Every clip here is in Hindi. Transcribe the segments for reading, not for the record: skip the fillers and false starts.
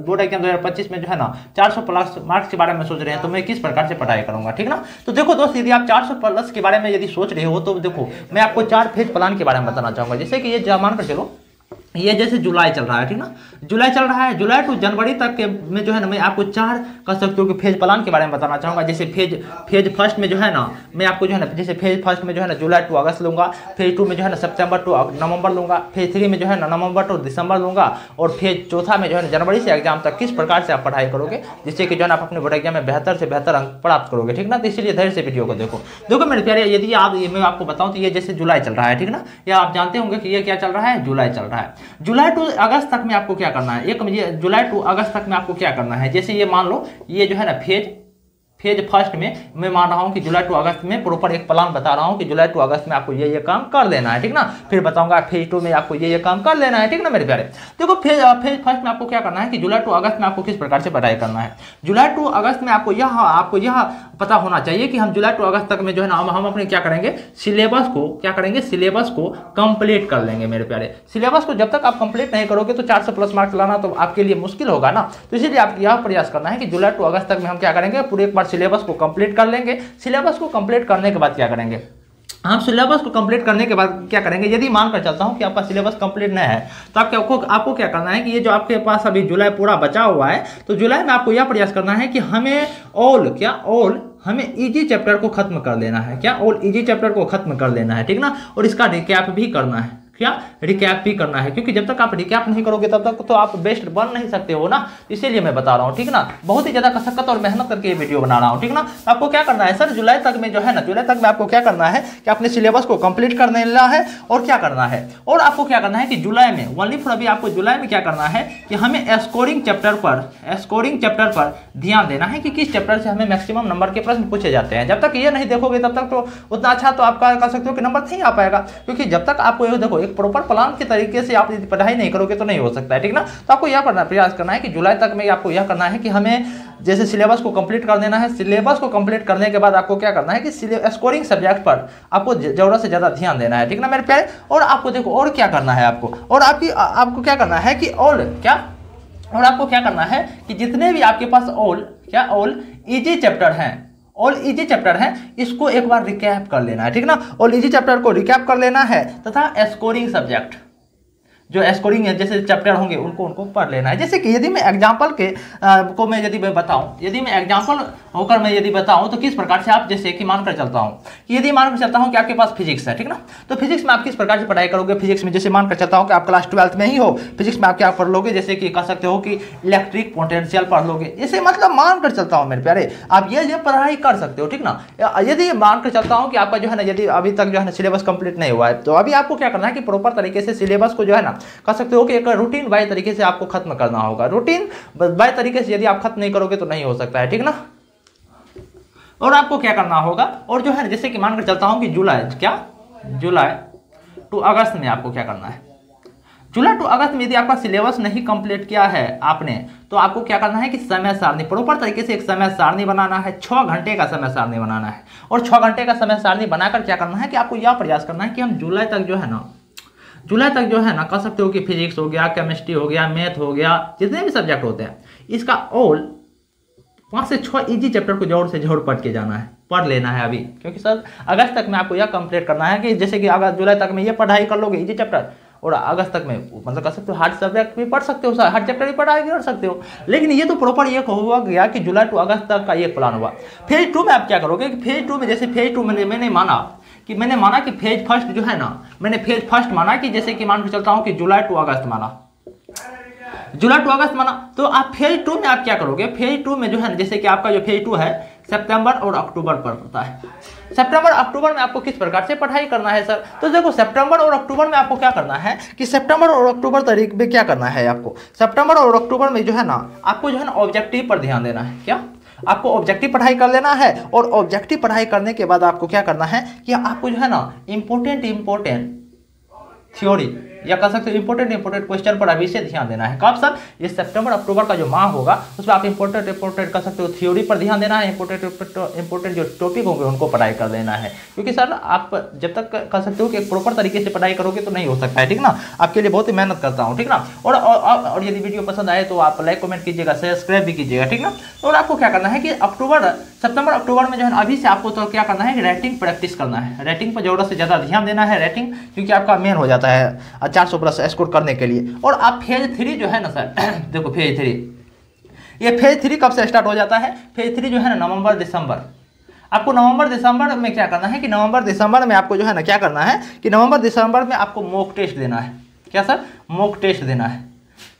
बोर्ड एग्जाम 2025 में जो है ना 400 प्लस मार्क्स के बारे में सोच रहे हैं तो मैं किस प्रकार से पढ़ाई करूंगा, ठीक ना। तो देखो दोस्त, यदि आप 400 प्लस के बारे में यदि सोच रहे हो तो देखो मैं आपको 4 फेज प्लान के बारे में बताना चाहूंगा। जैसे कि ये मान कर चलो, ये जैसे जुलाई चल रहा है, ठीक ना, जुलाई चल रहा है, जुलाई टू जनवरी तक के में जो है ना मैं आपको 4 कह सकते हो कि फेज प्लान के बारे में बताना चाहूँगा। जैसे फेज फर्स्ट में जो है ना मैं आपको जो है ना, जैसे फेज फर्स्ट में जो है ना जुलाई टू अगस्त लूँगा, फेज 2 में जो है ना सितंबर टू नवंबर लूँगा, फेज 3 में जो है ना नवंबर टू दिसंबर लूँगा, और फेज चौथा में जो है ना जनवरी से एग्जाम तक किस प्रकार से आप पढ़ाई करोगे जिससे कि जो है ना आप अपने बोर्ड एग्जाम में बेहतर से बेहतर अंक प्राप्त करोगे, ठीक ना। तो इसलिए धैर्य से वीडियो को देखो मेरे प्यारे। यदि आप मैं आपको बताऊँ तो ये जैसे जुलाई चल रहा है, ठीक ना, या आप जानते होंगे कि ये क्या चल रहा है, जुलाई चल रहा है। जुलाई टू अगस्त तक में आपको क्या करना है, जुलाई टू अगस्त तक में आपको क्या करना है, जैसे ये मान लो ये जो है ना फेज फर्स्ट में मैं मान रहा हूँ कि जुलाई टू अगस्त में प्रॉपर एक प्लान बता रहा हूँ कि जुलाई टू अगस्त में आपको ये काम कर लेना है, ठीक ना। फिर बताऊंगा फेज 2 में आपको ये काम कर लेना है, ठीक ना मेरे प्यारे। देखो फेज फर्स्ट में आपको क्या करना है कि जुलाई टू अगस्त में आपको किस प्रकार से पढ़ाई करना है। जुलाई टू अगस्त में आपको यह पता होना चाहिए कि हम जुलाई टू अगस्त तक में जो है ना हम अपने क्या करेंगे, सिलेबस को कंप्लीट कर लेंगे मेरे प्यारे। सिलेबस को जब तक आप कंप्लीट नहीं करोगे तो 400 प्लस मार्क्स लाना तो आपके लिए मुश्किल होगा ना। तो इसीलिए आप यह प्रयास करना है कि जुलाई टू अगस्त तक में हम क्या करेंगे, पूरे एक बार सिलेबस को कंप्लीट कर लेंगे। सिलेबस को कंप्लीट करने के बाद क्या करेंगे, हम सिलेबस को कंप्लीट करने के बाद क्या करेंगे, यदि मान कर चलता हूं कि आपका सिलेबस कंप्लीट नहीं है तो आपको क्या करना है कि ये जो आपके पास अभी जुलाई पूरा बचा हुआ है तो जुलाई में आपको यह प्रयास करना है कि हमें इजी चैप्टर को खत्म कर लेना है, इजी चैप्टर को खत्म कर लेना है, ठीक ना। और इसका रिकैप भी करना है, रिकैप भी करना है, क्योंकि जब तक आप रिकैप नहीं करोगे तब तक तो आप बेस्ट बन नहीं सकते हो ना। इसीलिए मैं बता रहा हूँ, ठीक ना। बहुत ही ज्यादा कसरत और मेहनत करके ये वीडियो बना रहा हूँ, ठीक ना। आपको क्या करना है सर, जुलाई तक में जो है ना, जुलाई तक में आपको क्या करना है कि अपने सिलेबस को कंप्लीट कर लेना है। और क्या करना है, और आपको क्या करना है कि जुलाई में ओनली फॉर अभी आपको जुलाई में क्या करना है कि हमें स्कोरिंग चैप्टर पर ध्यान देना है कि किस चैप्टर से हमें मैक्सिमम नंबर के प्रश्न पूछे जाते हैं। जब तक ये नहीं देखोगे तब तक तो उतना अच्छा तो आपका कह सकते हो कि नंबर नहीं आ पाएगा, क्योंकि जब तक आपको देखो एक प्रॉपर प्लान के तरीके से आप पढ़ाई नहीं करोगे तो नहीं हो सकता है, ठीक ना। तो आपको यह प्रयास करना है कि जुलाई तक में आपको यह करना है कि हमें जैसे सिलेबस को कंप्लीट कर देना है। सिलेबस को कंप्लीट करने के बाद आपको क्या करना है कि स्कोरिंग सब्जेक्ट पर आपको जरूरत से ज्यादा ध्यान देना है, ठीक ना मेरे प्यारे। और आपको देखो और क्या करना है आपको, और आपको क्या करना है कि आपको क्या करना है कि जितने भी आपके पास ऑल इजी चैप्टर हैं इसको एक बार रिकैप कर लेना है, ठीक ना। और इजी चैप्टर को रिकैप कर लेना है तथा स्कोरिंग सब्जेक्ट जो स्कोरिंग है जैसे चैप्टर होंगे उनको पढ़ लेना है। जैसे कि यदि मैं एग्जांपल होकर मैं यदि बताऊं तो किस प्रकार से आप, जैसे कि मानकर चलता हूं कि आपके पास फिजिक्स है, ठीक ना। तो फिजिक्स में आप किस प्रकार से पढ़ाई करोगे, फिजिक्स में जैसे मानकर चलता हूं कि आप क्लास 12th में ही हो, फिजिक्स में आप क्या पढ़ लोगे, जैसे कि कह सकते हो कि इलेक्ट्रिक पोटेंशियल पढ़ लोगे। इसे मतलब मानकर चलता हूं मेरे प्यारे आप ये पढ़ाई कर सकते हो, ठीक ना। यदि मानकर चलता हूं कि आपका जो है ना यदि अभी तक जो है ना सिलेबस कंप्लीट नहीं हुआ है तो अभी आपको क्या करना है कि प्रॉपर तरीके से सिलेबस को जो है ना कह सकते हो कि एक रूटीन बाय तरीके से आपको खत्म करना होगा। रूटीन बाय तरीके से यदि आप खत्म नहीं करोगे तो नहीं हो सकता है, ठीक ना। और आपको क्या करना होगा, और जो है जैसे कि मानकर चलता हूं कि जुलाई टू अगस्त में आपको क्या करना है, जुलाई टू अगस्त में यदि आपका सिलेबस नहीं कंप्लीट किया है आपने तो आपको क्या करना है कि समय सारणी प्रॉपर तरीके से एक समय सारणी बनाना है, 6 घंटे का समय सारणी बनाना है। और 6 घंटे का समय सारणी बनाकर क्या करना है कि आपको यह प्रयास करना है कि हम जुलाई तक जो है ना कह सकते हो कि फिजिक्स हो गया, केमिस्ट्री हो गया, मैथ हो गया, जितने भी सब्जेक्ट होते हैं इसका ऑल 5 से 6 इजी चैप्टर को जोर से जोर पढ़ लेना है अभी, क्योंकि सर अगस्त तक में आपको यह कंप्लीट करना है कि जैसे कि अगर जुलाई तक में ये पढ़ाई कर लोगे इजी चैप्टर और अगस्त तक में मतलब कह सकते हो हार्ड सब्जेक्ट भी पढ़ सकते हो, हार्ड चैप्टर भी पढ़ाई कर सकते हो। लेकिन ये तो प्रॉपर ये हुआ गया कि जुलाई टू अगस्त तक का ये प्लान हुआ। फेज 2 में आप क्या करोगे कि फेज 2 में जैसे फेज 2 मैंने माना कि फेज फर्स्ट जो है ना, मैंने फेज फर्स्ट माना कि जैसे कि मान के चलता हूँ कि जुलाई टू अगस्त माना तो आप फेज 2 में आप क्या करोगे, फेज 2 में जो है ना जैसे कि आपका जो फेज 2 है सितंबर और अक्टूबर पर होता है। सितंबर अक्टूबर में आपको किस प्रकार से पढ़ाई करना है सर, तो देखो सितंबर और अक्टूबर में आपको क्या करना है कि सितंबर और अक्टूबर तारीख में क्या करना है आपको, सितंबर और अक्टूबर में जो है ना आपको जो है ना ऑब्जेक्टिव पर ध्यान देना है। क्या आपको ऑब्जेक्टिव पढ़ाई कर लेना है, और ऑब्जेक्टिव पढ़ाई करने के बाद आपको क्या करना है कि आपको जो है ना इम्पोर्टेंट थ्योरी या कह सकते हो इंपोर्टेंट क्वेश्चन पर अभी से ध्यान देना है। कब सर? ये सितंबर अक्टूबर का जो माह होगा उसमें आप इंपोर्टेंट कह सकते हो थ्योरी पर ध्यान देना है, इंपोर्टेंट जो टॉपिक होंगे उनको पढ़ाई कर देना है, क्योंकि सर आप जब तक कह सकते हो कि एक प्रॉपर तरीके से पढ़ाई करोगे तो नहीं हो सकता है, ठीक ना। आपके लिए बहुत ही मेहनत करता हूँ, ठीक ना। और यदि वीडियो पसंद आए तो आप लाइक कमेंट कीजिएगा, सब्सक्राइब भी कीजिएगा, ठीक ना। और आपको क्या करना है कि सितंबर अक्टूबर में जो है अभी से आपको तो क्या करना है कि राइटिंग प्रैक्टिस करना है, राइटिंग पर जरूरत से ज़्यादा ध्यान देना है, राइटिंग क्योंकि आपका मेन हो जाता है 400 प्लस स्कोर करने के लिए। और आप फेज 3 जो है ना सर देखो फेज 3, ये फेज 3 कब से स्टार्ट हो जाता है? फेज 3 जो है ना नवंबर दिसंबर। आपको नवंबर दिसंबर में क्या करना है कि नवंबर दिसंबर में आपको जो है ना क्या करना है कि नवंबर दिसंबर में आपको मॉक टेस्ट देना है। क्या सर? मॉक टेस्ट देना है,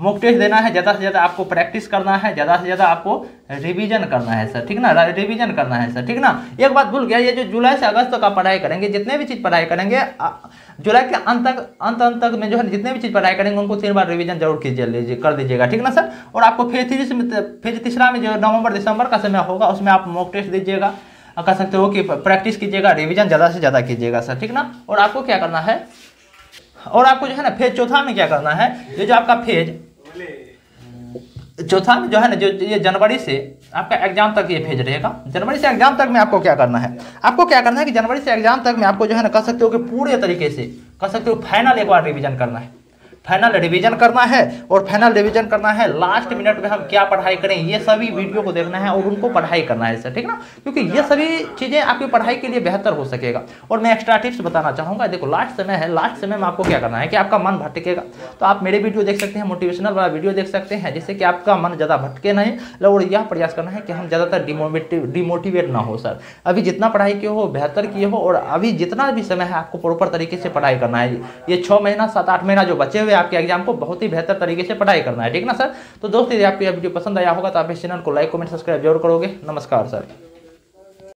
मॉक टेस्ट देना है। ज़्यादा से ज़्यादा आपको प्रैक्टिस करना है, ज़्यादा से ज़्यादा आपको रिवीजन करना है सर, ठीक ना, रिवीजन करना है सर, ठीक ना। एक बात भूल गया, ये जो जुलाई से अगस्त तक आप पढ़ाई करेंगे, जितने भी चीज़ पढ़ाई करेंगे जुलाई के अंत तक में जो है जितने भी चीज़ पढ़ाई करेंगे उनको 3 बार रिवीजन जरूर कर दीजिएगा, ठीक ना सर। और आपको फेज तीसरा में जो नवंबर दिसंबर का समय होगा उसमें आप मॉक टेस्ट दीजिएगा, कह सकते हो कि प्रैक्टिस कीजिएगा, रिवीजन ज़्यादा से ज़्यादा कीजिएगा सर, ठीक ना। और आपको क्या करना है, और आपको जो है ना फेज चौथा में क्या करना है, ये जो आपका फेज चौथा में जो है ना जो ये जनवरी से आपका एग्जाम तक ये फेज रहेगा। जनवरी से एग्जाम तक में आपको क्या करना है, आपको क्या करना है कि जनवरी से एग्जाम तक में आपको जो है ना कह सकते हो कि पूरे तरीके से कह सकते हो फाइनल एक बार रिवीजन करना है, फाइनल रिवीजन करना है। और फाइनल रिवीजन करना है, लास्ट मिनट में हम क्या पढ़ाई करें ये सभी वीडियो को देखना है और उनको पढ़ाई करना है सर, ठीक ना, क्योंकि ये सभी चीज़ें आपकी पढ़ाई के लिए बेहतर हो सकेगा। और मैं एक्स्ट्रा टिप्स बताना चाहूँगा, देखो लास्ट समय है, लास्ट समय में आपको क्या करना है कि आपका मन भटकेगा तो आप मेरे वीडियो देख सकते हैं, मोटिवेशनल वाला वीडियो देख सकते हैं, जिससे कि आपका मन ज़्यादा भटके नहीं। और यह प्रयास करना है कि हम ज़्यादातर डिमोटिवेट ना हो सर। अभी जितना पढ़ाई किए हो बेहतर किए हो, और अभी जितना भी समय है आपको प्रॉपर तरीके से पढ़ाई करना है। ये 6 महीना 7-8 महीना जो बचे हुए आपके एग्जाम को बहुत ही बेहतर तरीके से पढ़ाई करना है, ठीक ना सर। तो दोस्तों यदि आपको यह वीडियो पसंद आया होगा तो आप इस चैनल को लाइक कमेंट सब्सक्राइब जरूर करोगे। नमस्कार सर।